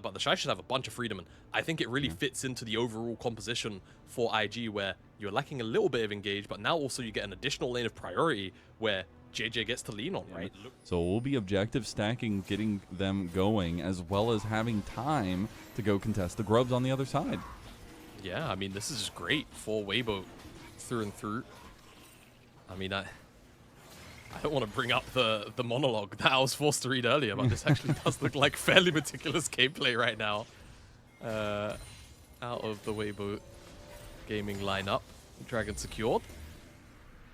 but the Shy should have a bunch of freedom, and I think it really fits into the overall composition for IG, where you're lacking a little bit of engage, but now also you get an additional lane of priority where JJ gets to lean on, right? So we'll be objective stacking, getting them going, as well as having time to go contest the grubs on the other side. Yeah, I mean, this is just great for Weibo through and through. I mean, I don't want to bring up the monologue that I was forced to read earlier, but this actually does look like fairly meticulous gameplay right now. Out of the Weibo Gaming lineup, Dragon secured.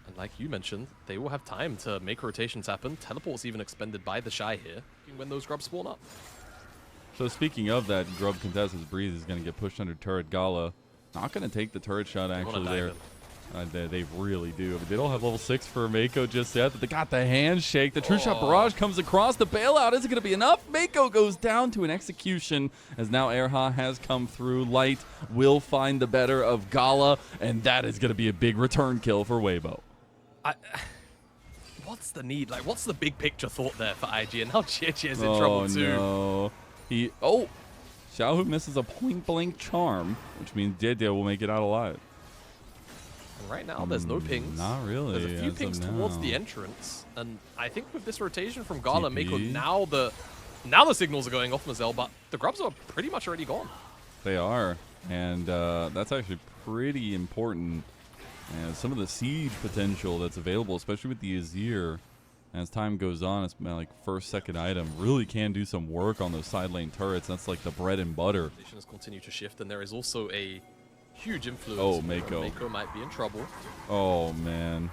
And like you mentioned, they will have time to make rotations happen. Teleport's even expended by the Shy here when those grubs spawn up. So speaking of that grub contest, as Breeze is going to get pushed under turret. Gala not going to take the turret shot actually there. They really do. They don't have level 6 for Mako just yet, but they got the handshake. The True Shot Barrage comes across. The bailout isn't going to be enough. Mako goes down to an execution as now Erha has come through. Light will find the better of Gala, and that is going to be a big return kill for Weibo. What's the need? Like, what's the big picture thought there for IG? And now JJ is in trouble too. No. Xiaohu misses a point-blank charm, which means JJ will make it out alive. And right now, there's no pings. Not really. There's a few pings towards the entrance, and I think with this rotation from Gala and Mako, now the signals are going off Mazel, but the grubs are pretty much already gone. They are, and that's actually pretty important. And some of the siege potential that's available, especially with the Azir, as time goes on, it's like first, second item, really can do some work on those side lane turrets. That's like the bread and butter. Conditions continue to shift, and there is also a huge influence. Oh, Mako. Mako might be in trouble. Oh, man.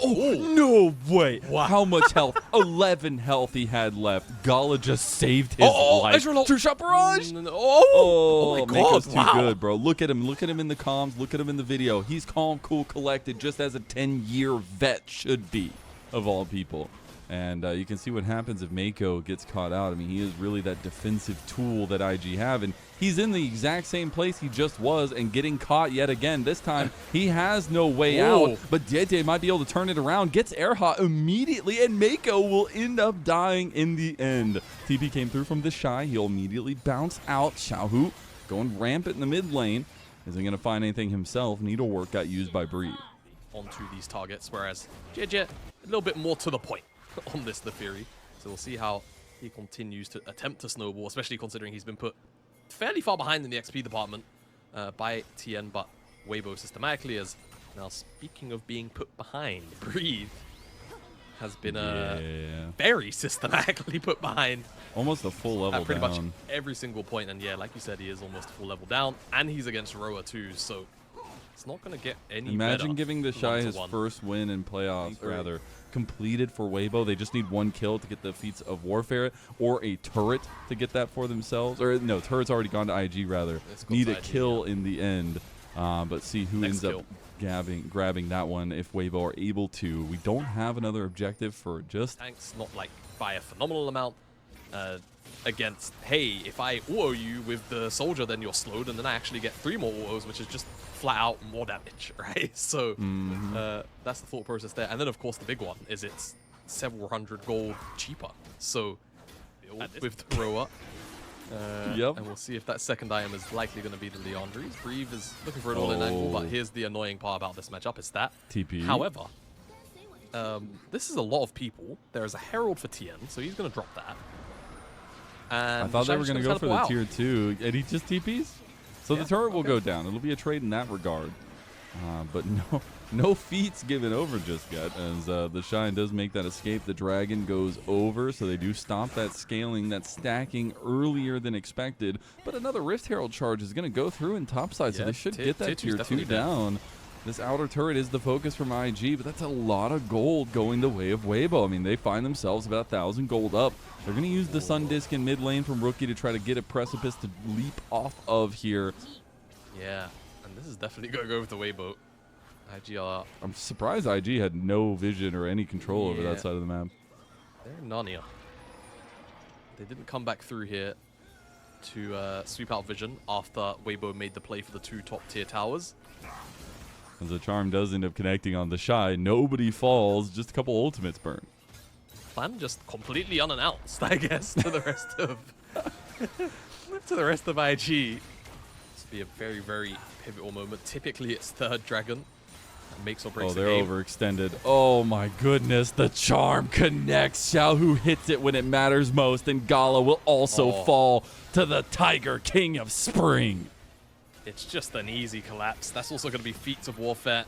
Oh, no way. Wow. How much health? 11 health he had left. Gala just saved his life. True Shot Barrage. Oh my God. Mako's too good, bro. Look at him. Look at him in the comms. Look at him in the video. He's calm, cool, collected, just as a 10-year vet should be, of all people. And you can see what happens if Mako gets caught out. I mean, he is really that defensive tool that IG have, and he's in the exact same place he just was and getting caught yet again. This time, he has no way out, but Dede might be able to turn it around, gets Erha immediately, and Mako will end up dying in the end. TP came through from the Shy. He'll immediately bounce out. Xiaohu going rampant in the mid lane. Isn't going to find anything himself. Needlework got used by Bree. Onto these targets, whereas JJ, a little bit more to the point on this, the Fury. So we'll see how he continues to attempt to snowball, especially considering he's been put fairly far behind in the XP department by TN, but Weibo systematically is. Now, speaking of being put behind, Breathe has been very systematically put behind. Almost a full level at pretty down. much every single point, and yeah, like you said, he is almost a full level down, and he's against Roa too, so it's not going to get any Imagine better. giving the Shy his first win in playoffs, rather, completed for Weibo. They just need one kill to get the feats of Warfare, or a turret to get that for themselves. Or no, turret's already gone to IG, rather. Need a kill in the end, but see who ends up grabbing that one if Weibo are able to. We don't have another objective for just... Thanks, not like by a phenomenal amount. Against, hey, if I auto you with the soldier, then you're slowed, and then I actually get 3 more autos, which is just flat out more damage, right? So that's the thought process there. And then, of course, the big one is it's several hundred gold cheaper. So with the Roa. And we'll see if that second item is likely going to be the Leandri's. Breathe is looking for an all-in angle, but here's the annoying part about this matchup is that TP. However, this is a lot of people. There is a Herald for TN, so he's going to drop that. And I thought they were going to go for the tier 2, and he just TPs? So the turret will go down. It'll be a trade in that regard. But no feats given over just yet, as the Shine does make that escape. The Dragon goes over, so they do stop that scaling, that stacking earlier than expected. But another Rift Herald charge is going to go through in topside, so they should get that tier 2 down. This outer turret is the focus from IG, but that's a lot of gold going the way of Weibo. I mean, they find themselves about 1,000 gold up. They're going to use the Sun Disc in mid lane from Rookie to try to get a precipice to leap off of here. Yeah, and this is definitely going to go with the Weibo. IG are... I'm surprised IG had no vision or any control over that side of the map. They're in Narnia. They didn't come back through here to sweep out vision after Weibo made the play for the 2 top-tier towers. As the charm does end up connecting on the Shy, nobody falls, just a couple ultimates burn. Plan just completely unannounced, I guess, to the rest of to the rest of IG. This will be a very, very pivotal moment. Typically, it's third dragon that makes or breaks the game. Oh, they're overextended. Oh my goodness, the charm connects. Xiaohu hits it when it matters most, and Gala will also fall to the Tiger King of Spring. It's just an easy collapse. That's also going to be feats of warfare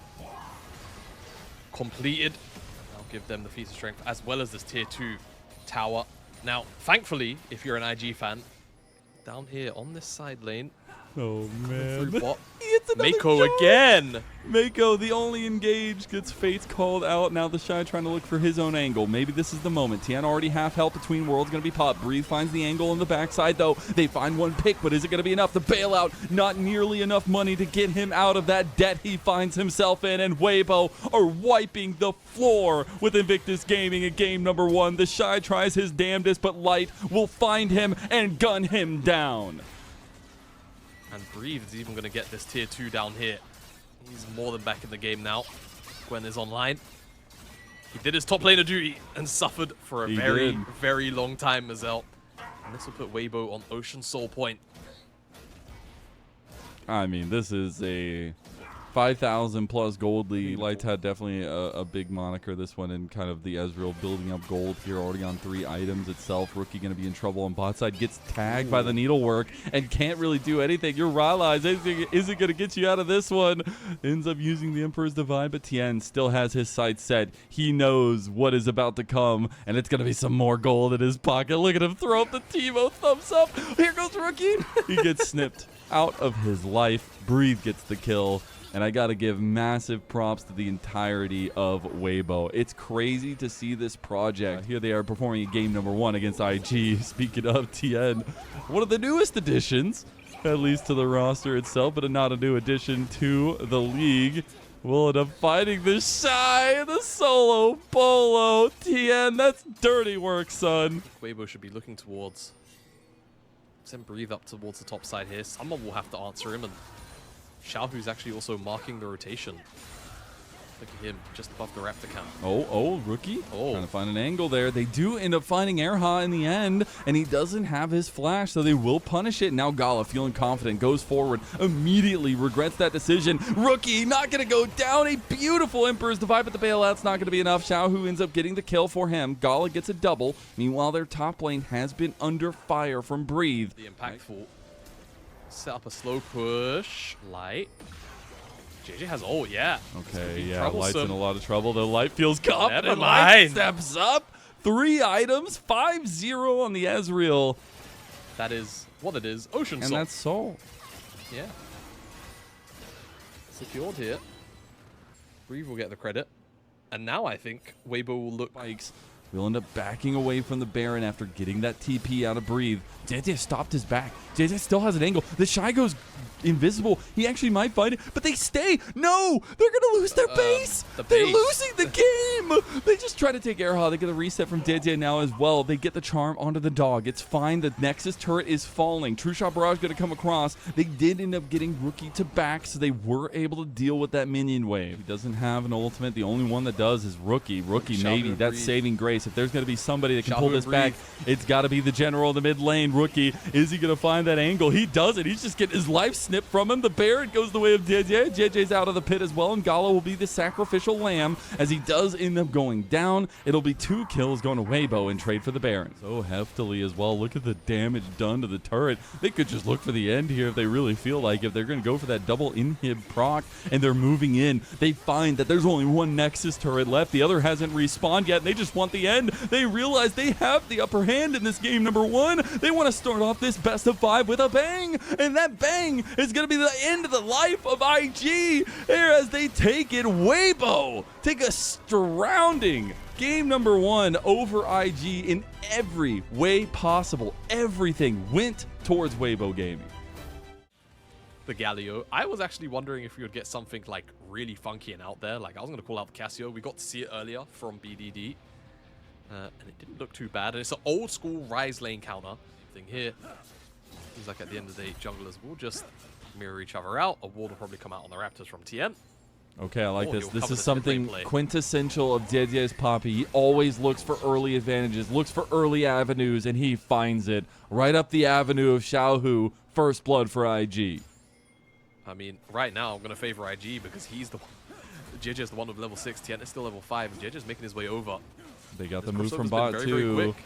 completed. I'll give them the feats of strength as well as this tier 2 tower. Now, thankfully, if you're an IG fan, down here on this side lane, oh man, through bot, it's Mako charm. again. Mako, the only engaged, gets Fates called out. Now the Shy trying to look for his own angle. Maybe this is the moment. Tian already half health between worlds, going to be popped. Breathe finds the angle on the backside, though. They find one pick, but is it going to be enough? The bailout, not nearly enough money to get him out of that debt he finds himself in. And Weibo are wiping the floor with Invictus Gaming in game number 1. The Shy tries his damnedest, but Light will find him and gun him down. And Breathe is even going to get this tier 2 down here. He's more than back in the game now. Gwen is online. He did his top laner duty and suffered for a very long time as well. And this will put Weibo on Ocean Soul Point. I mean, this is a 5,000 plus gold lead. Lights had definitely a big moniker this one, in kind of the Ezreal building up gold here, already on 3 items itself. Rookie going to be in trouble on bot side, gets tagged by the needlework and can't really do anything. Your Rylai's isn't going to get you out of this one. Ends up using the Emperor's Divine, but Tien still has his sights set. He knows what is about to come, and it's going to be some more gold in his pocket. Look at him throw up the Timo thumbs up. Here goes Rookie. He gets snipped out of his life. Breathe gets the kill. And I got to give massive props to the entirety of Weibo. It's crazy to see this project. Here they are performing game number 1 against IG. Speaking of Tien, one of the newest additions, at least to the roster itself, but not a new addition to the league. We'll end up fighting the Shy, the solo Bolo. Tien, that's dirty work, son. Weibo should be looking towards. Send Breathe up towards the top side here. Someone will have to answer him, and Xiaohu's actually also marking the rotation. Look at him, just above the Raptor count. Oh, Rookie. Trying to find an angle there. They do end up finding Erha in the end, and he doesn't have his flash, so they will punish it. Now Gala, feeling confident, goes forward, immediately regrets that decision. Rookie not going to go down. A beautiful Emperor's Divide, but the bailout's not going to be enough. Xiaohu ends up getting the kill for him. Gala gets a double. Meanwhile, their top lane has been under fire from Breathe. The impactful. Set up a slow push. Light. JJ has ult, yeah. Okay, yeah, Light's in a lot of trouble. The Light feels confident. Light steps up. 3 items, 5-0 on the Ezreal. That is what it is. Ocean Soul. And that's Soul. Yeah. Secured here. Breathe will get the credit. And now I think Weibo will look... Spikes. We'll end up backing away from the Baron after getting that TP out of Breathe. JJ stopped his back. JJ still has an angle. The Shy goes invisible. He actually might find it, but they stay. No, they're going to lose their base. They're losing the game. They just try to take Erha. They get a reset from JJ now as well. They get the charm onto the dog. It's fine. The Nexus turret is falling. True Shot Barrage going to come across. They did end up getting Rookie to back, so they were able to deal with that minion wave. He doesn't have an ultimate. The only one that does is Rookie. Rookie, maybe. That's saving grace. If there's going to be somebody that can pull this back, it's got to be the general in the mid lane. Rookie, is he going to find that angle? He doesn't. He's just getting his life snipped from him. The Baron goes the way of JJ. JJ's out of the pit as well, and Gala will be the sacrificial lamb as he does end up going down. It'll be 2 kills going to Weibo in trade for the Baron. So heftily as well. Look at the damage done to the turret. They could just look for the end here if they really feel like. If they're going to go for that double inhib proc and they're moving in, they find that there's only one Nexus turret left. The other hasn't respawned yet, and they just want the end. They realize they have the upper hand in this game number 1. They want to start off this best of 5 with a bang, and that bang is going to be the end of the life of IG here as they take it. Weibo take a surrounding game number 1 over IG in every way possible. Everything went towards Weibo Gaming. The Galio. I was actually wondering if we would get something like really funky and out there. Like I was going to call out the Casio. We got to see it earlier from BDD. And it didn't look too bad. And it's an old school Rise lane counter thing here. Seems like at the end of the day, junglers will just mirror each other out. A ward will probably come out on the Raptors from TN. Okay, I like this. You'll This cover is this something mid-lane play. quintessential of Didier's Poppy. He always looks for early advantages, looks for early avenues, and he finds it right up the avenue of Xiaohu. First blood for IG. I mean, right now I'm going to favor IG because he's the one. JJ is the one with level 6. Tien is still level 5, and JJ is making his way over. They got This the move crossover's from been bot very, too. very quick.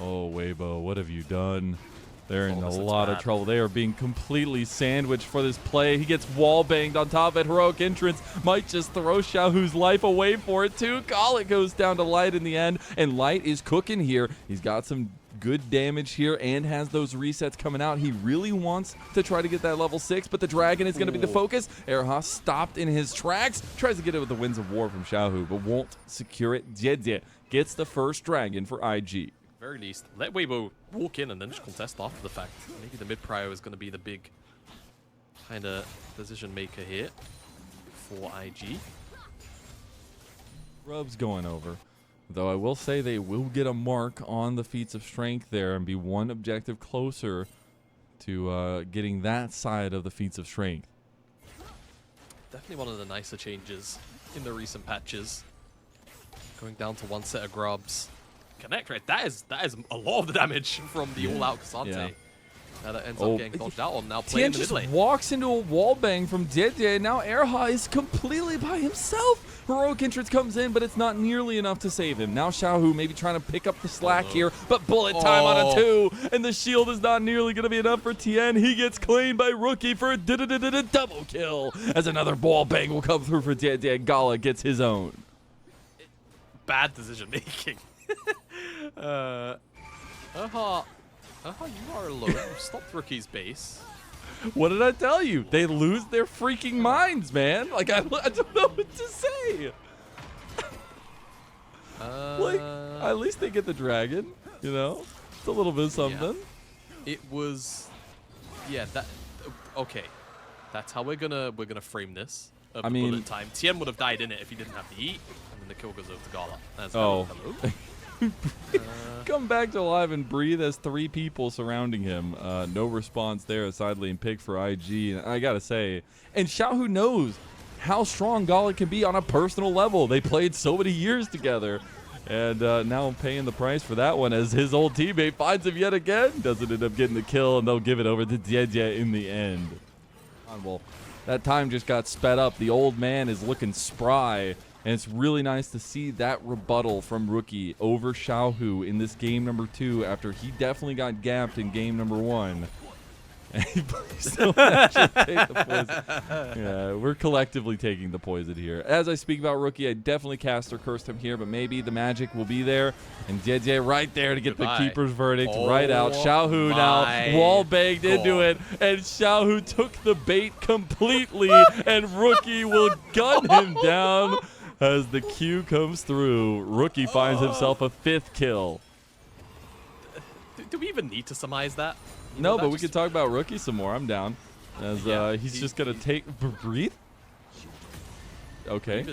Oh, Weibo, what have you done? They're in a this looks lot of bad. trouble. They are being completely sandwiched for this play. He gets wall banged on top of it. Heroic entrance might just throw Xiaohu's life away for it too. Gala goes down to Light in the end, and Light is cooking here. He's got some good damage here and has those resets coming out. He really wants to try to get that level 6, but the dragon is going to be the focus. Erha stopped in his tracks, tries to get it with the Winds of War from Xiaohu, but won't secure it. Jie gets the first dragon for IG. Very least, let Weibo walk in and then just contest after the fact. Maybe the mid prio is going to be the big kind of decision maker here for IG. Rub's going over. Though I will say they will get a mark on the feats of strength there and be one objective closer to getting that side of the feats of strength. Definitely one of the nicer changes in the recent patches. Going down to one set of grubs. Connect rate, that is a lot of the damage from the all-out Cassante. Yeah. That ends up getting dodged out on, now playing Tien in the mid just lane. walks into a wall bang from Dede. Now Erha is completely by himself. Heroic entrance comes in, but it's not nearly enough to save him. Now Xiaohu maybe trying to pick up the slack here, but bullet time on a 2, and the shield is not nearly going to be enough for Tien. He gets claimed by Rookie for a double kill, as another wall bang will come through for Dede. Gala gets his own. Bad decision making. Erha, you are alone. You stopped Rookie's base. What did I tell you? They lose their freaking minds, man. Like, I don't know what to say. Like, at least they get the dragon, you know? It's a little bit of something. Yeah. It was, yeah, that, okay. That's how we're gonna frame this. I mean, bullet time. Tien would have died in it if he didn't have the eat, and then the kill goes over to Gala. That's Oh. hello. Come back to live and breathe as 3 people surrounding him. No response there. A side lane pick for IG. And I gotta say, and Xiaohu knows how strong Gala can be on a personal level. They played so many years together. And now paying the price for that one as his old teammate finds him yet again. Doesn't end up getting the kill, and they'll give it over to Jie in the end. Well, that time just got sped up. The old man is looking spry. And it's really nice to see that rebuttal from Rookie over Xiaohu in this game number 2 after he definitely got gapped in game number 1. And he still actually take the poison. Yeah, we're collectively taking the poison here. As I speak about Rookie, I definitely cast or cursed him here, but maybe the magic will be there. And Jie right there to get the keeper's verdict right out. Xiaohu now wall banged into it, and Xiaohu took the bait completely, and Rookie will gun him down. As the Q comes through, Rookie finds himself a 5th kill. Do we even need to surmise that? No, but we could talk about Rookie some more. I'm down. As he's just going to take... Breathe? Okay.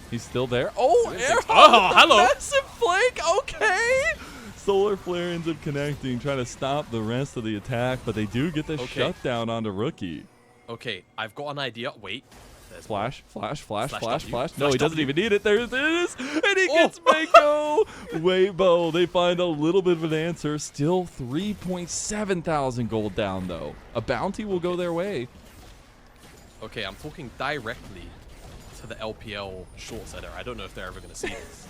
He's still there. Oh, hello. Massive flank. Okay. Solar Flare ends up connecting, trying to stop the rest of the attack, but they do get the shutdown onto Rookie. Okay, I've got an idea. Wait. Flash. W. No, he doesn't even need it. There it is. And he gets Mako. Weibo. They find a little bit of an answer. Still 3.7 thousand gold down, though. A bounty will go their way. Okay, I'm talking directly to the LPL short setter. I don't know if they're ever going to see this.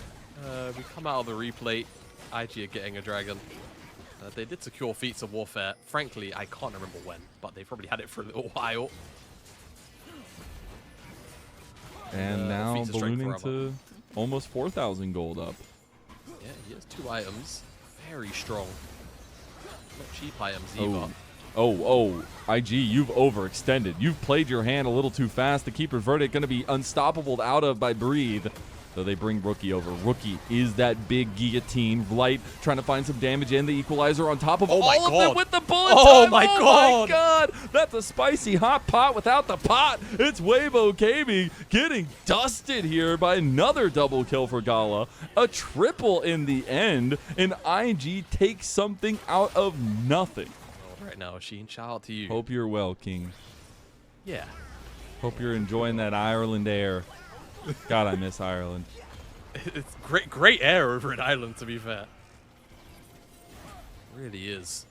We come out of the replay. IG are getting a dragon. They did secure feats of warfare. Frankly, I can't remember when, but they probably had it for a little while. And now ballooning to almost 4,000 gold up. Yeah, he has 2 items. Very strong. Not cheap items either. Oh, IG, you've overextended. You've played your hand a little too fast. The keeper's verdict going to be unstoppable out of by Breathe. So they bring Rookie over. Rookie is that big guillotine. Light trying to find some damage in the equalizer on top of all of them with the bullet time. Oh my god. That's a spicy hot pot without the pot. It's Weibo Gaming getting dusted here by another double kill for Gala. A triple in the end. And IG takes something out of nothing. Right now, Sheen, shout out to you. Hope you're well, King. Yeah. Hope you're enjoying that Ireland air. God, I miss Ireland. It's great air over in Ireland, to be fair. It really is.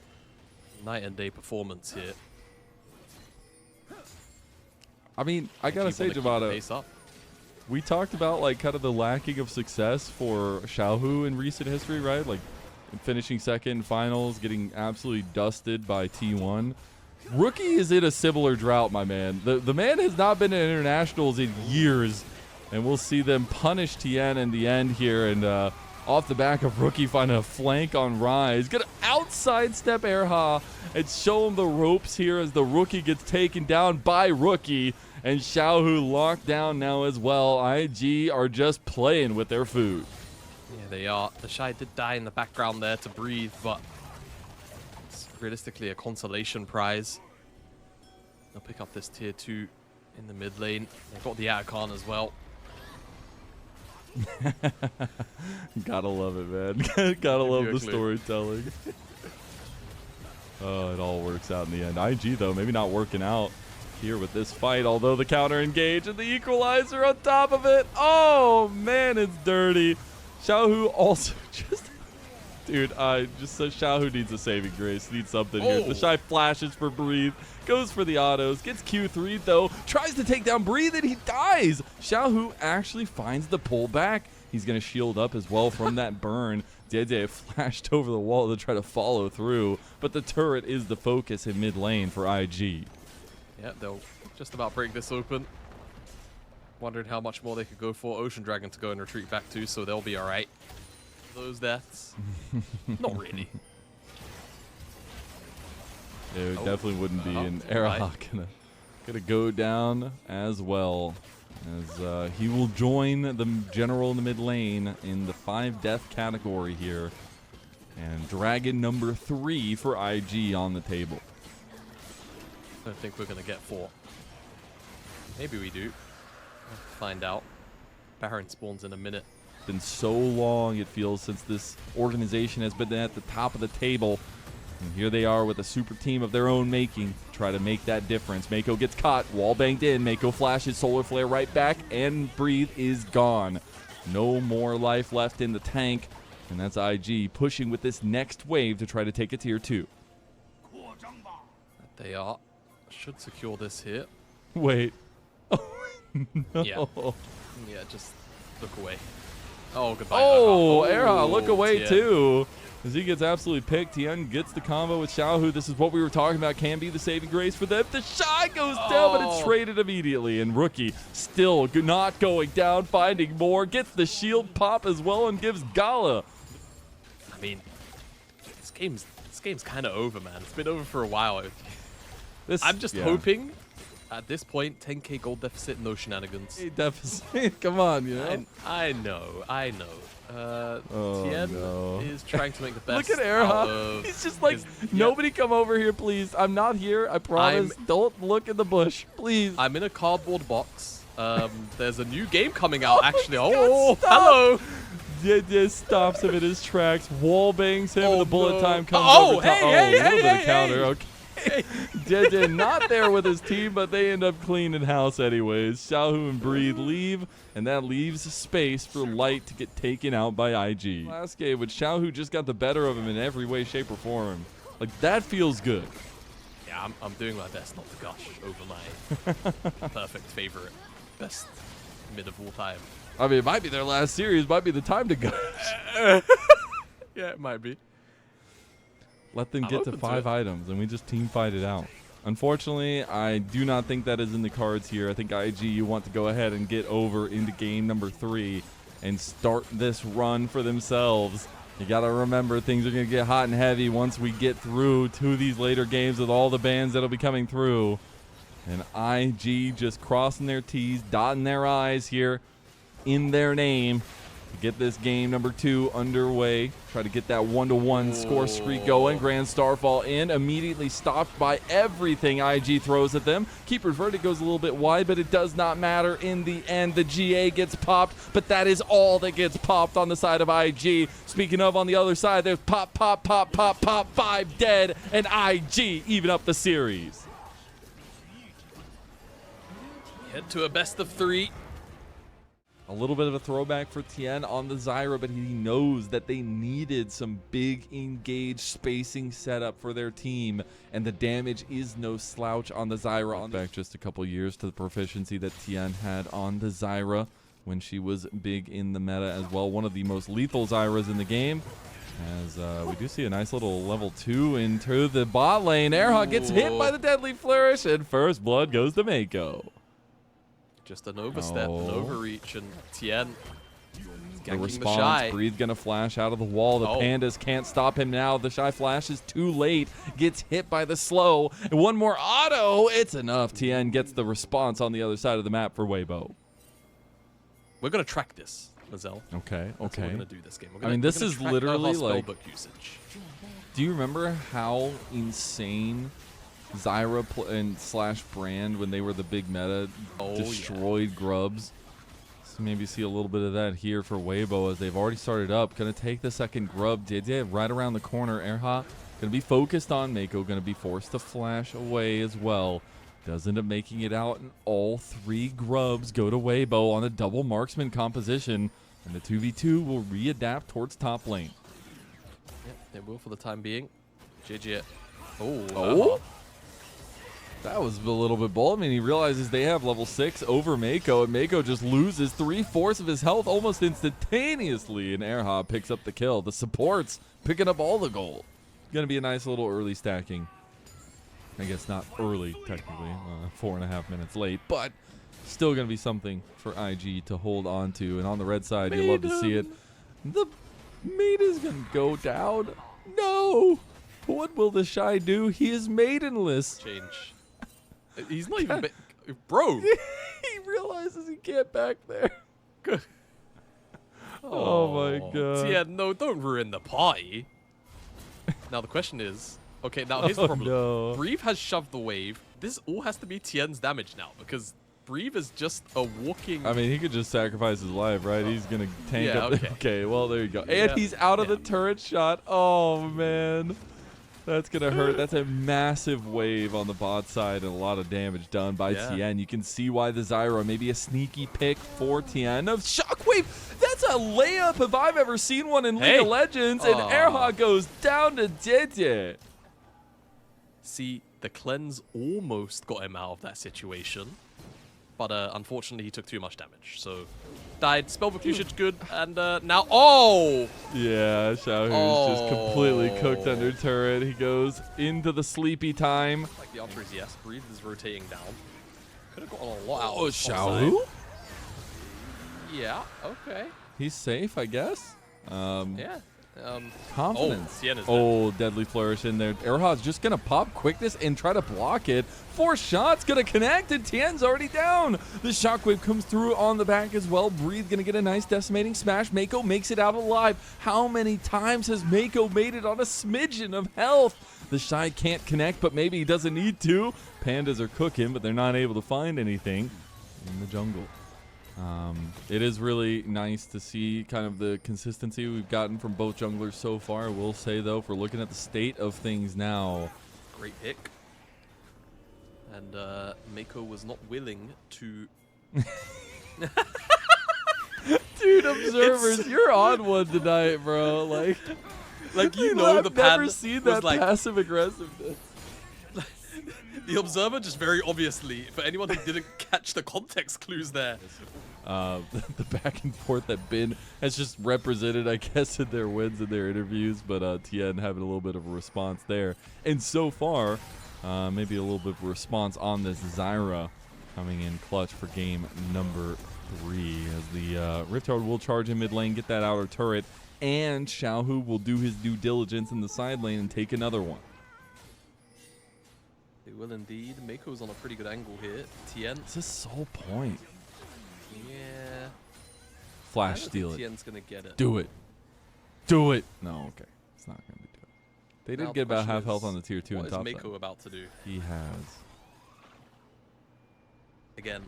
Night and day performance here. I mean, I gotta say, Jabata, we talked about like kind of the lacking of success for Xiaohu in recent history, right? Like finishing second in finals, getting absolutely dusted by T1. Rookie is in a similar drought, my man. The man has not been in internationals in years, and we'll see them punish Tien in the end here. And off the back of Rookie finding a flank on Rise, gonna outside step Erha and show him the ropes here as the Rookie gets taken down by Rookie. And Xiaohu locked down now as well. IG are just playing with their food. Yeah, they are. The Shy did die in the background there to breathe, but it's realistically a consolation prize. They'll pick up this tier 2 in the mid lane. They've got the Atacon as well. Gotta love it, man. Gotta love the storytelling. Oh, it all works out in the end. IG, though, maybe not working out here with this fight, although the counter engage and the equalizer on top of it. Oh, man, it's dirty. Xiaohu also just... Dude, just so Xiaohu needs a saving grace. Needs something here. The Shy flashes for Breathe. Goes for the autos. Gets Q3, though. Tries to take down Breathe, and he dies. Xiaohu actually finds the pull back. He's going to shield up as well from that burn. Dede flashed over the wall to try to follow through, but the turret is the focus in mid lane for IG. Yeah, they'll just about break this open. Wondering how much more they could go for. Ocean Dragon to go and retreat back to, so they'll be alright. Those deaths. Not really. It definitely wouldn't be. And Erha gonna go down as well, as he will join the general in the mid lane in the 5 death category here. And Dragon number 3 for IG on the table. I don't think we're going to get 4. Maybe we do. We'll find out. Baron spawns in a minute. Been so long, it feels, since this organization has been at the top of the table. And here they are with a super team of their own making. Try to make that difference. Mako gets caught. Wall banged in. Mako flashes. Solar Flare right back. And Breathe is gone. No more life left in the tank. And that's IG pushing with this next wave to try to take a tier 2. They are. Should secure this here. Wait. Oh, no. Yeah, just look away. Oh, goodbye. Oh, Erha, look away Tien. Too. As he gets absolutely picked. Tien gets the combo with Xiaohu. This is what we were talking about. Can be the saving grace for them. The Shy goes down, but it's traded immediately. And Rookie still not going down, finding more. Gets the shield pop as well and gives Gala. I mean, this game's kind of over, man. It's been over for a while. I'm just hoping at this point, 10k gold deficit, no shenanigans. Hey, deficit, come on, you know. I know. Tien is trying to make the best. Look at Erha. He's just like, nobody come over here, please. I'm not here. I promise. Don't look in the bush, please. I'm in a cardboard box. There's a new game coming out, actually. Oh, hello. It stops him in his tracks. Wall bangs him. And the bullet time comes over. Hey, counter. Okay. Dede not there with his team, but they end up cleaning house anyways. Xiaohu and Breathe leave, and that leaves space for Light to get taken out by IG. Last game, which Xiaohu just got the better of him in every way, shape, or form. Like, that feels good. Yeah, I'm doing my best not to gush over my perfect favorite, best mid of all time. I mean, it might be their last series. Might be the time to gush. Yeah, it might be. Let them get to 5 items, and we just team fight it out. Unfortunately, I do not think that is in the cards here. I think IG, you want to go ahead and get over into game number 3 and start this run for themselves. You got to remember, things are going to get hot and heavy once we get through to these later games with all the bans that'll be coming through. And IG just crossing their T's, dotting their I's here in their name. Get this game number 2 underway. Try to get that 1-to-1 score streak going. Grand Starfall in. Immediately stopped by everything IG throws at them. Keeper's Verdict goes a little bit wide, but it does not matter. In the end, the GA gets popped, but that is all that gets popped on the side of IG. Speaking of, on the other side, there's pop, 5 dead, and IG even up the series. Head to a best of 3. A little bit of a throwback for Tien on the Zyra, but he knows that they needed some big engaged spacing setup for their team, and the damage is no slouch on the Zyra. Back just a couple years to the proficiency that Tien had on the Zyra when she was big in the meta as well. One of the most lethal Zyras in the game. As we do see a nice little level 2 into the bot lane. Airhawk gets hit by the deadly flourish, and first blood goes to Mako. Just an overstep, an overreach, and Tien the response, Breathe gonna flash out of the wall. The Pandas can't stop him now. The Shy flashes too late, gets hit by the slow. And one more auto, it's enough. Tien gets the response on the other side of the map for Weibo. We're gonna track this, Lizelle. Okay, That's what we're gonna do this game. I mean, this is literally like, usage. do you remember how insane Zyra and /Brand, when they were the big meta, destroyed Grubs? So maybe see a little bit of that here for Weibo as they've already started up. Gonna take the second Grub. Didye right around the corner. Erha gonna be focused on Mako. Gonna be forced to flash away as well. Does end up making it out, and all 3 Grubs go to Weibo on a double marksman composition. And the 2v2 will readapt towards top lane. Yep, they will for the time being. JJ. That was a little bit bold. I mean, he realizes they have level 6 over Mako, and Mako just loses 3/4 of his health almost instantaneously, and Airha picks up the kill. The supports picking up all the gold. Gonna be a nice little early stacking. I guess not early, technically, 4.5 minutes late, but still gonna be something for IG to hold on to. And on the red side, you love to see it. The Maiden's gonna go down. No! What will the Shy do? He is maidenless. Change. He's not even bro. He realizes he can't back there. Oh my god. Yeah, no, don't ruin the party. Now the question is, okay, now here's the problem. No. Breathe has shoved the wave. This all has to be Tien's damage now, because Breathe is just a walking... I mean, he could just sacrifice his life, right? He's gonna tank up. Okay. Okay, well, there you go. And he's out of the turret shot. Oh, man. That's going to hurt. That's a massive wave on the bot side and a lot of damage done by Tien. You can see why the Zyra, maybe a sneaky pick for Tien. Of Shockwave, that's a layup if I've ever seen one in League of Legends. And Airhawk goes down to JJ. See, the cleanse almost got him out of that situation. But unfortunately, he took too much damage. So, died. Spellbook usage good. And now... Yeah, Xiaohu's just completely cooked under turret. He goes into the sleepy time. Like the answer is yes. Breathe is rotating down. Could have gotten a lot out of Xiaohu? Yeah, okay. He's safe, I guess. Yeah. Confidence. Dead. Deadly flourish in there. Airhawk's just going to pop quickness and try to block it. 4 shots going to connect, and Tien's already down. The shockwave comes through on the back as well. Breathe going to get a nice decimating smash. Mako makes it out alive. How many times has Mako made it on a smidgen of health? The Shy can't connect, but maybe he doesn't need to. Pandas are cooking, but they're not able to find anything in the jungle. It is really nice to see kind of the consistency we've gotten from both junglers so far. I will say, though, if we're looking at the state of things now. Great pick. And Mako was not willing to... Dude, observers, you're on one tonight, bro. Like you know, I've never seen that passive aggressiveness. The observer just very obviously, for anyone who didn't catch the context clues there. The back and forth that Bin has just represented, I guess, in their wins and their interviews, but Tien having a little bit of a response there. And so far, maybe a little bit of a response on this Zyra coming in clutch for game number 3 as the Riftard will charge in mid lane, get that outer turret, and Xiaohu will do his due diligence in the side lane and take another one. They will indeed. Mako's on a pretty good angle here. Tien. It's his sole point. Yeah. Flash steal it. Tien's gonna get it. Do it. Do it. No, okay. It's not going to do it. They did get about half health on the tier 2 and top side. What is Mako about to do? He has. Again,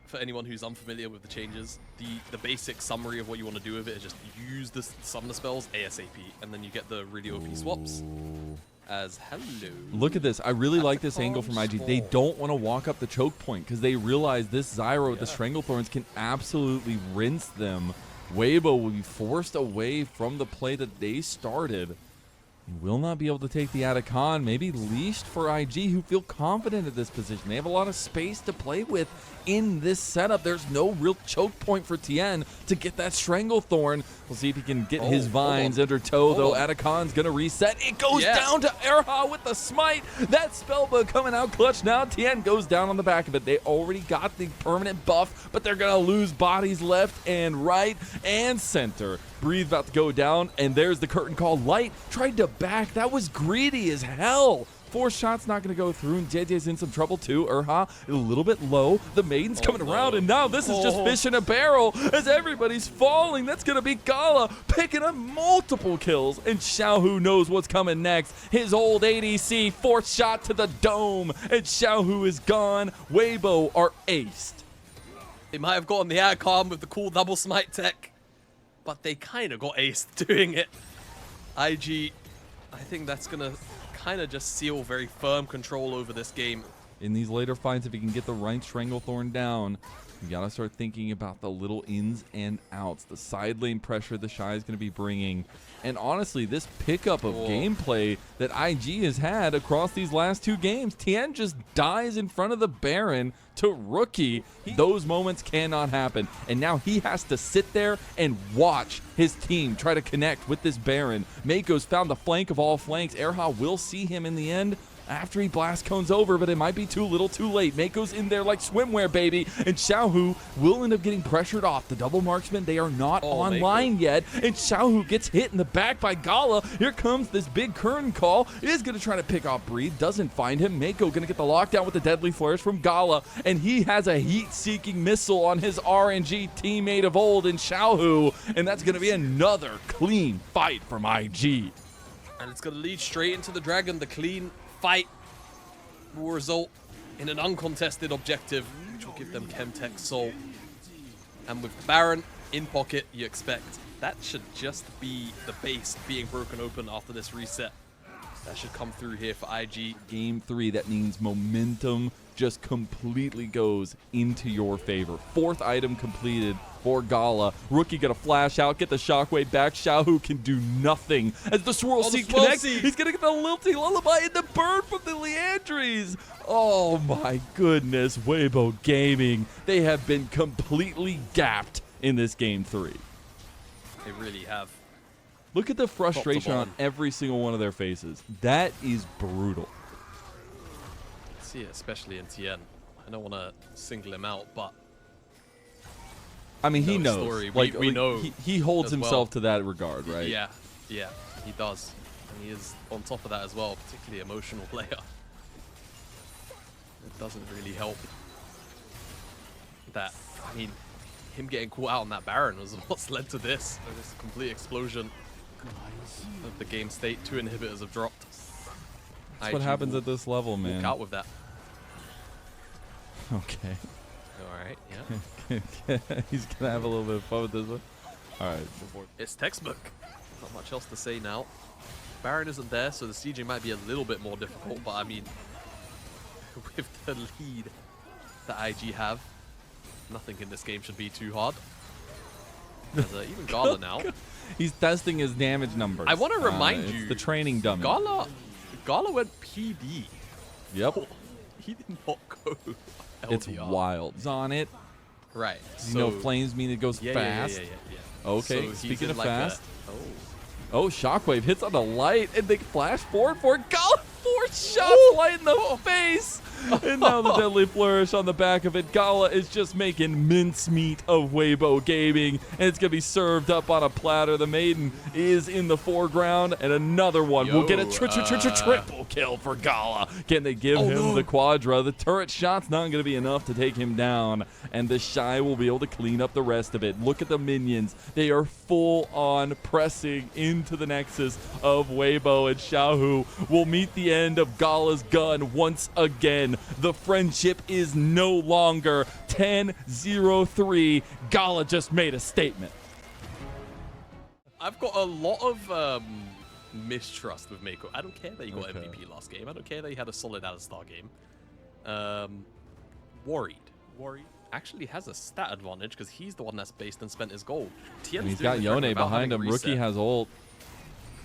for anyone who's unfamiliar with the changes, the basic summary of what you want to do with it is just use the summoner spells ASAP, and then you get the really OP swaps. as hello. Look at this. I really like this angle calm from IG. storm. They don't want to walk up the choke point because they realize this Zyro with the Stranglethorns can absolutely rinse them. Weibo will be forced away from the play that they started. He will not be able to take the Atacon, maybe leashed for IG, who feel confident at this position. They have a lot of space to play with in this setup. There's no real choke point for Tien to get that Stranglethorn. We'll see if he can get his vines under tow, though. Atacon's going to reset. It goes down to Erha with the smite. That Spellbook coming out clutch now. Tien goes down on the back of it. They already got the permanent buff, but they're going to lose bodies left and right and center. Breathe about to go down, and there's the curtain call. Light tried to back. That was greedy as hell. 4 shots not going to go through, and JJ's in some trouble too. Erha a little bit low. The Maiden's coming around, and now this is just fish in a barrel as everybody's falling. That's going to be Gala picking up multiple kills, and Xiaohu knows what's coming next. His old ADC, 4th shot to the dome, and Xiaohu is gone. Weibo are aced. They might have gotten the Atacon with the cool double smite tech, but they kind of got aced doing it. IG, I think that's going to kind of just seal very firm control over this game. In these later fights, if he can get the right Stranglethorn down, you got to start thinking about the little ins and outs, the side lane pressure the Shy is going to be bringing. And honestly, this pickup of gameplay that IG has had across these last 2 games, Tien just dies in front of the Baron to Rookie. Those moments cannot happen. And now he has to sit there and watch his team try to connect with this Baron. Mako's found the flank of all flanks. Erha will see him in the end after he blast cones over, but it might be too little too late. Mako's in there like swimwear, baby, and Xiaohu will end up getting pressured off. The double marksman, they are not online yet, and Xiaohu gets hit in the back by Gala. Here comes this big curtain call. It is going to try to pick off Breathe, doesn't find him. Mako going to get the lockdown with the deadly flourish from Gala, and he has a heat-seeking missile on his RNG teammate of old in Xiaohu, and that's going to be another clean fight from IG. And it's going to lead straight into the Dragon. The clean fight will result in an uncontested objective, which will give them Chemtech Soul. And with Baron in pocket, you expect that should just be the base being broken open after this reset. That should come through here for IG. Game 3, that means momentum just completely goes into your favor. 4th item completed for Gala. Rookie gonna flash out, get the shockwave back. Xiaohu can do nothing as the swirl seed connects. He's gonna get the lilting lullaby and the burn from the Leandries. Oh my goodness, Weibo Gaming. They have been completely gapped in this game 3. They really have. Look at the frustration on every single one of their faces. That is brutal. See it, especially in Tien. I don't want to single him out, but I mean, he knows. Story. Like, we know he holds himself to that regard, right? Yeah, yeah, he does. And he is on top of that as well, particularly emotional player. It doesn't really help that, I mean, him getting caught out on that Baron was what's led to this. This complete explosion of the game state. 2 inhibitors have dropped. That's what happens at this level, man. Walk out with that. Okay. Alright, yeah. He's going to have a little bit of fun with this one. Alright. It's textbook. Not much else to say now. Baron isn't there, so the sieging might be a little bit more difficult, but I mean, with the lead that IG have, nothing in this game should be too hard. Even Gala now. He's testing his damage numbers. I want to remind you, the training dummy. Gala went PD. Yep. He did not go LDR. It's wild. He's on it. Right. So, you know, flames mean it goes fast. Yeah. Okay, so speaking of like fast. Oh, Shockwave hits on the light, and they flash forward for it. Gala, 4 shots light in the face. And now the deadly flourish on the back of it. Gala is just making mincemeat of Weibo Gaming, and it's going to be served up on a platter. The Maiden is in the foreground, and another one will get a triple kill for Gala. Can they give him the quadra? The turret shot's not going to be enough to take him down, and the Shy will be able to clean up the rest of it. Look at the minions. They are full on pressing into the nexus of Weibo, and Xiaohu will meet the end of Gala's gun once again. The friendship is no longer 10-0-3. Gala just made a statement. I've got a lot of mistrust with Mako. I don't care that he got MVP last game. I don't care that he had a solid out-of-star game. Worried. Actually has a stat advantage because he's the one that's based and spent his gold. And he's got Yone behind him. Rookie has ult.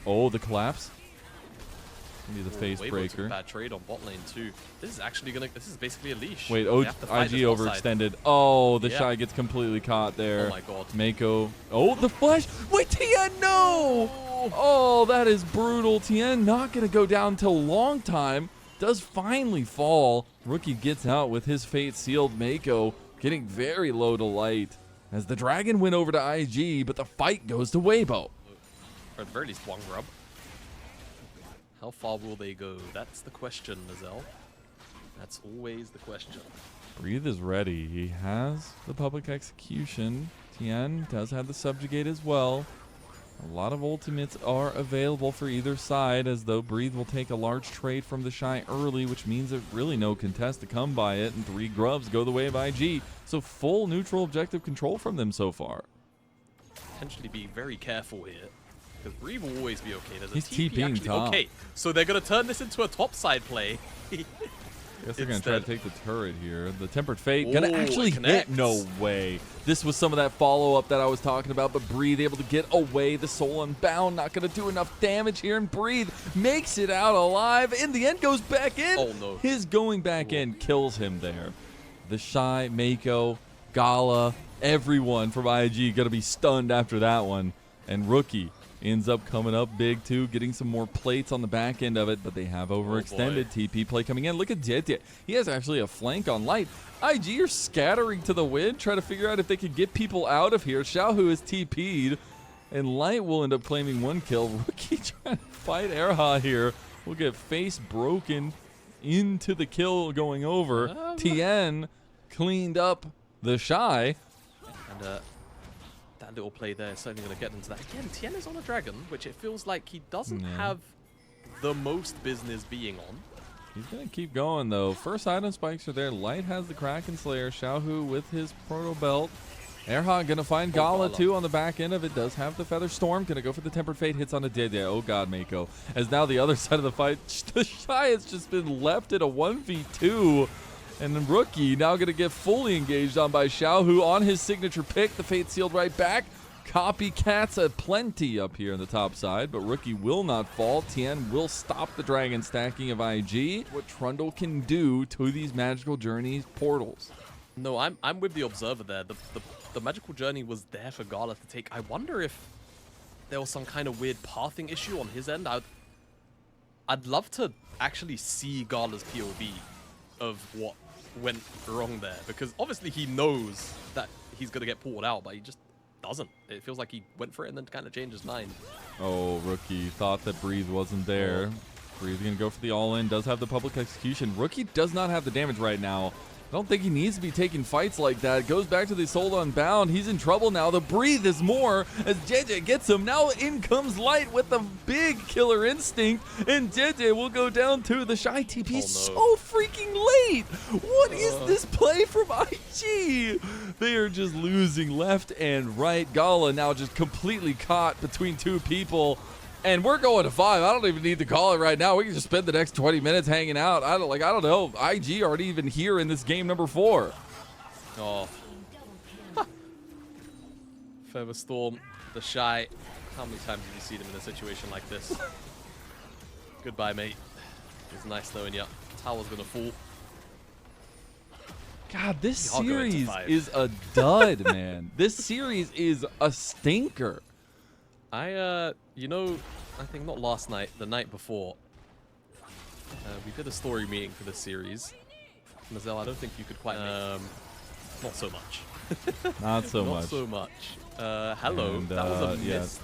Oh, the collapse. Maybe the face breaker. Bad trade on bot lane too. This is basically a leash. Wait, IG overextended. Oh, the Shy gets completely caught there. Oh my god. Mako. Oh, the flash. Wait, Tien, no! Oh, that is brutal. Tien not going to go down till long time. Does finally fall. Rookie gets out with his fate sealed. Mako getting very low to light as the dragon went over to IG, but the fight goes to Weibo. Or at the very least, one grub. How far will they go? That's the question, Nazelle. That's always the question. Breathe is ready. He has the public execution. Tien does have the subjugate as well. A lot of ultimates are available for either side, as though Breathe will take a large trade from the Shy early, which means there's really no contest to come by it, and 3 grubs go the way of IG. So full neutral objective control from them so far. Potentially be very careful here, because Breathe will always be okay. There's a He's TP TPing actually. top. Okay, so they're going to turn this into a top-side play. I guess they're going to try to take the turret here. The Tempered Fate going to actually hit. No way. This was some of that follow-up that I was talking about, but Breathe able to get away. The Soul Unbound not going to do enough damage here, and Breathe makes it out alive. In the end, goes back in. Oh, no. His going back in kills him there. The Shy, Mako, Gala, everyone from IG going to be stunned after that one. And Rookie ends up coming up big too, getting some more plates on the back end of it, but they have overextended. TP play coming in. Look at Jete. He has actually a flank on Light. IG are scattering to the wind, trying to figure out if they can get people out of here. Xiaohu is TP'd, and Light will end up claiming 1 kill. Rookie trying to fight Erha here. Will get face broken into the kill going over. Tien cleaned up the Shy. And that little play there is certainly going to get into that. Again, Tien is on a dragon, which it feels like he doesn't have the most business being on. He's going to keep going, though. First item spikes are there. Light has the Kraken Slayer. Xiaohu with his Proto Belt. Erha going to find Gala, too, on the back end of it. Does have the Feather Storm. Going to go for the Tempered Fate. Hits on a Dede. Oh, God, Mako. As now the other side of the fight, the Shy has just been left at a 1v2. And then Rookie now going to get fully engaged on by Xiaohu on his signature pick. The Fate sealed right back. Copycats plenty up here on the top side, but Rookie will not fall. Tien will stop the dragon stacking of IG. What Trundle can do to these magical journeys portals. No, I'm with the observer there. The magical journey was there for Gala to take. I wonder if there was some kind of weird pathing issue on his end. I'd love to actually see Gala's POV of what went wrong there, because obviously he knows that he's going to get pulled out, but he just doesn't. It feels like he went for it and then kind of changed his mind. Oh, Rookie thought that Breathe wasn't there. Breathe going to go for the all-in. Does have the public execution. Rookie does not have the damage right now. I don't think he needs to be taking fights like that. Goes back to the Soul Unbound. He's in trouble now. The Breathe is more as JJ gets him. Now in comes Light with the big killer instinct. And JJ will go down to the Shy TP. So freaking late. What is this play from IG? They are just losing left and right. Gala now just completely caught between 2 people. And we're going to 5. I don't even need to call it right now. We can just spend the next 20 minutes hanging out. I don't know. IG aren't even here in this game number 4. Oh. Feather Storm, the Shy. How many times have you seen him in a situation like this? Goodbye, mate. It's nice knowing you. Tower's going to fall. God, this series is a dud, man. This series is a stinker. You know, I think not last night, the night before, we did a story meeting for this series. Nazelle, I don't think you could quite not so much. Not so much. Not so much. Hello, and, that was a missed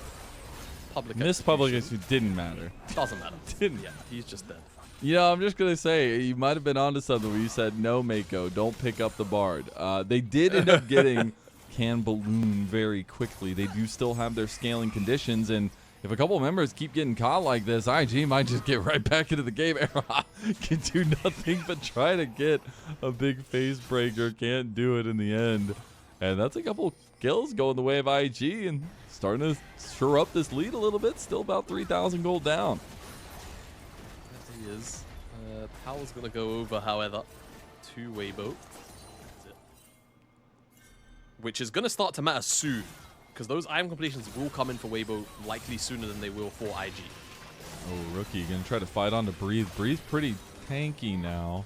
public Missed public execution didn't matter. Doesn't matter. Didn't. Yeah, he's just dead. You know, I'm just going to say, you might have been onto something where you said, no, Mako, don't pick up the Bard. They did end up getting Can Balloon very quickly. They do still have their scaling conditions, and if a couple of members keep getting caught like this, IG might just get right back into the game. Can do nothing but try to get a big face breaker. Can't do it in the end. And that's a couple kills going the way of IG and starting to shore up this lead a little bit. Still about 3,000 gold down. Yes, he is. Power's going to go over, however, to Weibo. Which is going to start to matter soon. Because those item completions will come in for Weibo likely sooner than they will for IG. Oh, Rookie going to try to fight on to Breathe. Breathe pretty tanky now.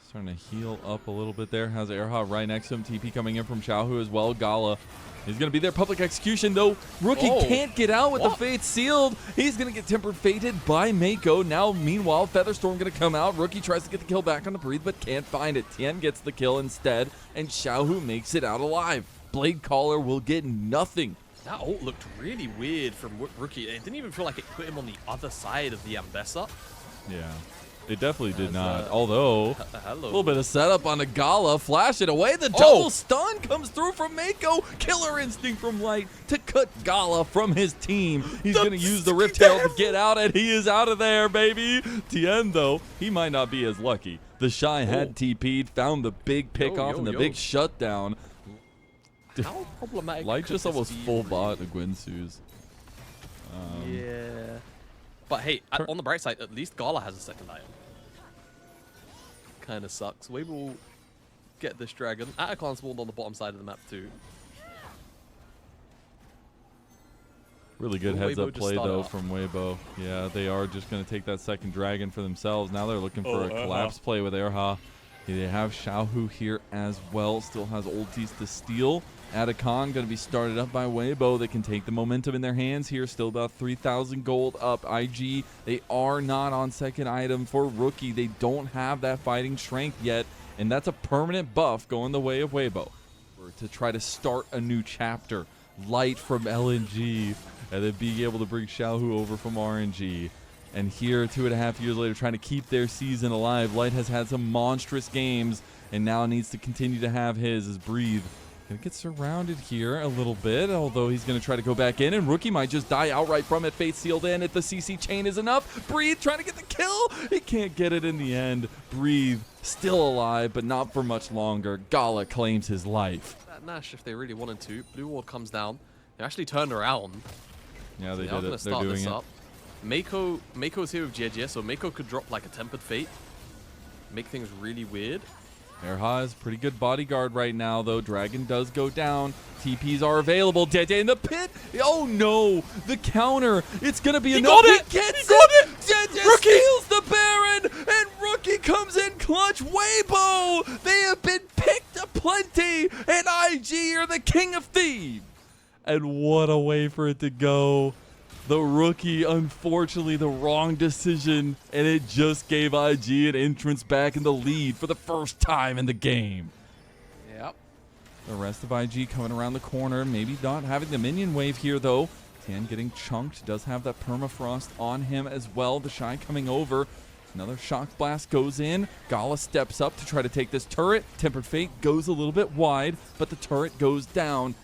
Starting to heal up a little bit there. Has Erha right next to him. TP coming in from Xiaohu as well. Gala. He's going to be there. Public execution, though. Rookie can't get out with the Fate sealed. He's going to get tempered fated by Mako. Now, meanwhile, Featherstorm going to come out. Rookie tries to get the kill back on the Breathe, but can't find it. Tien gets the kill instead, and Xiaohu makes it out alive. Blade Caller will get nothing. That ult looked really weird from Rookie. It didn't even feel like it put him on the other side of the Ambessa. Yeah. It definitely did not. Although, a hello. little bit of setup on a Gala. Flash it away. The double stun comes through from Mako. Killer instinct from Light to cut Gala from his team. He's going to use the Rift Tail to get out, and he is out of there, baby. Tien, though, he might not be as lucky. The Shy had TP'd, found the big pick off and the big shutdown. How problematic Light just almost full bot a Guinsoo's. Yeah. But hey, on the bright side, at least Gala has a second item. Kind of sucks. Weibo will get this dragon. Atacon spawned on the bottom side of the map too. Really good heads-up play, though, from Weibo. Yeah, they are just going to take that second dragon for themselves. Now they're looking for a collapse play with Erha. They have Xiaohu here as well. Still has ultis to steal. Atacon going to be started up by Weibo. They can take the momentum in their hands here. Still about 3,000 gold up. IG, they are not on second item for Rookie. They don't have that fighting strength yet, and that's a permanent buff going the way of Weibo. To try to start a new chapter. Light from LNG, and then being able to bring Xiaohu over from RNG. And here, 2.5 years later, trying to keep their season alive. Light has had some monstrous games, and now needs to continue to have his as Breathe. Gonna get surrounded here a little bit, although he's gonna try to go back in, and Rookie might just die outright from it. Fate sealed in. If the CC chain is enough, Breathe trying to get the kill. He can't get it in the end. Breathe still alive, but not for much longer. Gala claims his life. That Nash, if they really wanted to, Blue Ward comes down. They actually turned around. Yeah, they So did it. They're start doing this it. up. Mako's here with JJ, so Mako could drop like a Tempered Fate. Make things really weird. Erha is pretty good bodyguard right now, though. Dragon does go down. TPs are available. JJ in the pit. Oh, no. The counter. It's going to be enough. He gets it. JJ steals the Baron, and Rookie comes in clutch. Weibo. They have been picked aplenty, and IG are the king of thieves. And what a way for it to go. The Rookie, unfortunately, the wrong decision, and it just gave IG an entrance back in the lead for the first time in the game. Yep. The rest of IG coming around the corner, maybe not having the minion wave here, though. Tien getting chunked, does have that permafrost on him as well. The Shy coming over. Another shock blast goes in. Gala steps up to try to take this turret. Tempered Fate goes a little bit wide, but the turret goes down.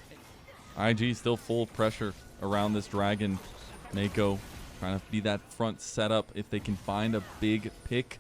IG still full pressure around this dragon. Mako trying to be that front setup if they can find a big pick.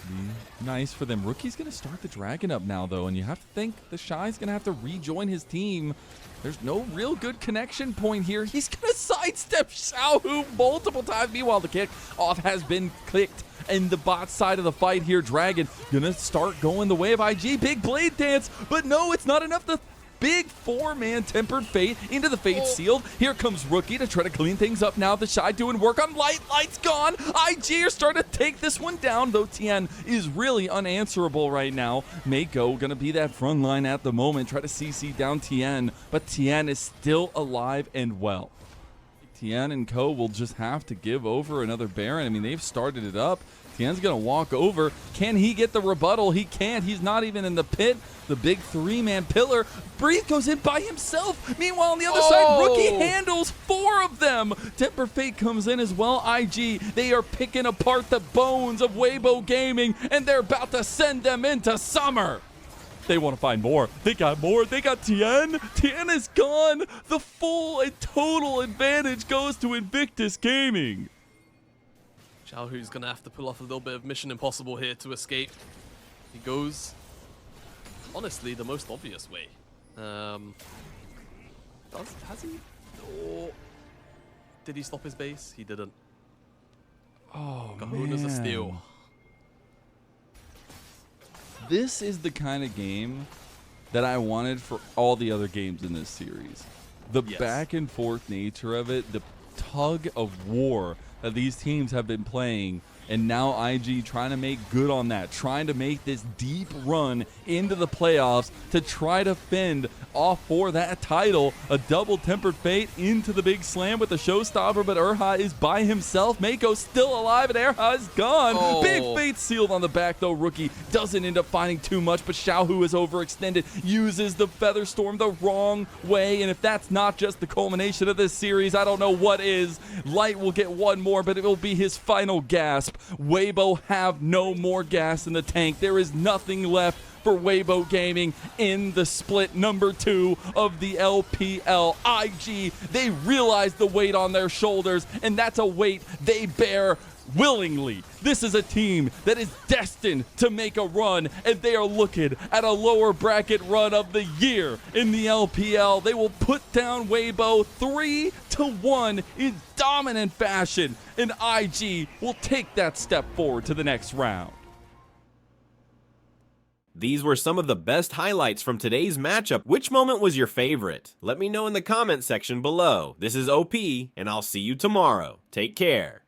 Be nice for them. Rookie's going to start the dragon up now, though, and you have to think the Shy's going to have to rejoin his team. There's no real good connection point here. He's going to sidestep Xiaohu multiple times. Meanwhile, the kick off has been clicked. And the bot side of the fight here, Dragon going to start going the way of IG. Big blade dance, but no, it's not enough to big four-man Tempered Fate into the Fate sealed. Here comes Rookie to try to clean things up now. The Shy doing work on Light. Light's gone. IG are starting to take this one down, though Tien is really unanswerable right now. Mako going to be that front line at the moment. Try to CC down Tien, but Tien is still alive and well. Tien and Co will just have to give over another Baron. I mean, they've started it up. Tien's going to walk over. Can he get the rebuttal? He can't. He's not even in the pit. The big three-man pillar. Breathe goes in by himself. Meanwhile, on the other side, Rookie handles four of them. Temper Fate comes in as well. IG, they are picking apart the bones of Weibo Gaming, and they're about to send them into summer. They want to find more. They got more. They got Tien. Tien is gone. The full and total advantage goes to Invictus Gaming. Xiaohu's going to have to pull off a little bit of Mission Impossible here to escape. He goes, honestly, the most obvious way. Has he? Oh. Did he stop his base? He didn't. Oh, Kahuna's a steal. This is the kind of game that I wanted for all the other games in this series. The back and forth nature of it, the tug of war that these teams have been playing, and now IG trying to make good on that, trying to make this deep run into the playoffs to try to fend off for that title. A double tempered fate into the big slam with the showstopper, but Erha is by himself. Mako's still alive, and Erha is gone. Oh. Big fate sealed on the back, though. Rookie doesn't end up finding too much, but Xiaohu is overextended, uses the Feather Storm the wrong way, and if that's not just the culmination of this series, I don't know what is. Light will get one more, but it will be his final gasp. Weibo have no more gas in the tank. There is nothing left for Weibo Gaming in the split number 2 of the LPL. IG, they realize the weight on their shoulders, and that's a weight they bear willingly. This is a team that is destined to make a run, and they are looking at a lower bracket run of the year in the LPL. They will put down Weibo 3-1 in dominant fashion, and IG will take that step forward to the next round. These were some of the best highlights from today's matchup. Which moment was your favorite? Let me know in the comment section below. This is OP, and I'll see you tomorrow. Take care.